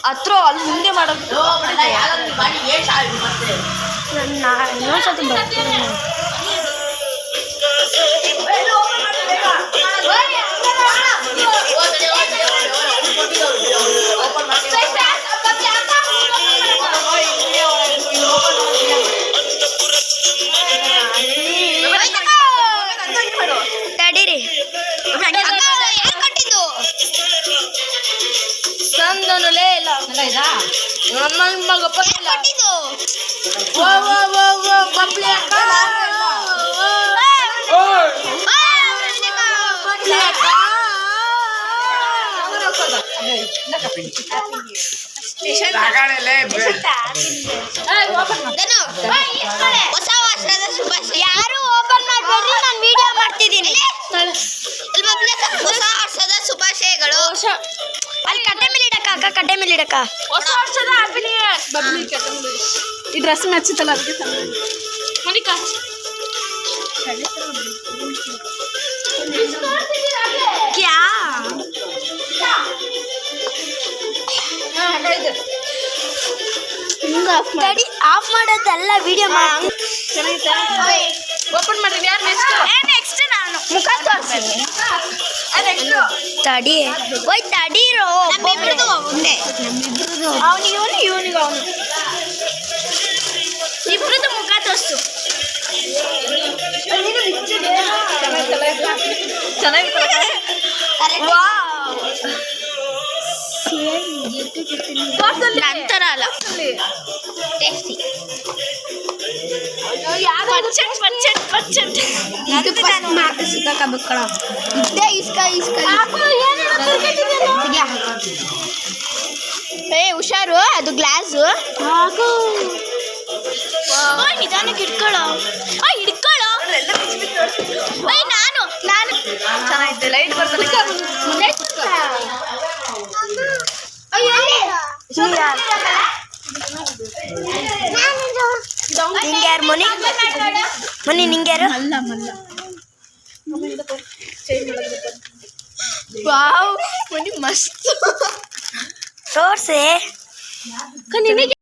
ಹತ್ರ ಅಲ್ಲಿ ಮುಂದೆ ಮಾಡೋದು ಇನ್ನೊಂದ್ಸತಿ ಬರ್ತೀನಿ. ತಡೀರಿ ಸಂದನುಲೇ ಇಲ್ಲ ಹೊಸ ವರ್ಷದ ಶುಭಾಶಯ. ಯಾರು ಓಪನ್ ಮಾಡ್ಬೇಡ್ರಿ, ನಾನು ವಿಡಿಯೋ ಮಾಡ್ತಿದ್ದೀನಿ. ಹೊಸ ವರ್ಷದ ಶುಭಾಶಯಗಳು. ಅಲ್ಲಿ ಕಟ್ಟೆ ಮೇಲೆ ಇಡಕ್ಕ ಅಕ್ಕ, ಕಟ್ಟೆ ಮೇಲೆ ಇಡಕ್ಕ. ಹೊಸ ವರ್ಷದ ಹ್ಯಾಪಿ ನ್ಯೂ ಇಯರ್. ಈ ಡ್ರೆಸ್ ಮೆಚ್ಚುತ್ತಲ್ಲ ಅದಕ್ಕೆ ಮನಿಕಾ ಕ್ಯಾ ಆಫ್ ಮಾಡೋದಲ್ಲ, ವಿಡಿಯೋ ಮಾಡಿ. ಓಪನ್ ಮಾಡ್ರಿ. ಯಾರು ನೆಕ್ಸ್ಟ್ ನಾನು ಮುಖ ತೋರಿಸ್ತೀನಿ. ತಡಿ ಓಯ್ ತಡೀರೋ. ಅವನಿಗೆ ಇವನಿಗೆ ಅವನು ಇಬ್ರದ್ದು ಮುಖ ತೋರಿಸು. ನಂತರ ಅಲ್ಲ ಹುಷಾರು, ಅದು ಗ್ಲಾಸು. ನಿಧಾನಕ್ಕೆ ಹಿಡ್ಕೊಳ್ಳೋ. ಹಿಡ್ಕೊಳ್ಳೋ. ನಾನು ಚೆನ್ನಾಗಿತ್ತು. ಲೈಟ್ ಬರ್ತದೆ. ನಿಂಗ್ಯಾರು ಮನಿ ನಿಂಗ್ಯಾರು? ವಾವ್, ಮನಿ ಮಸ್ತ್ ತೋರ್ಸೆ. ನಿನಗೆ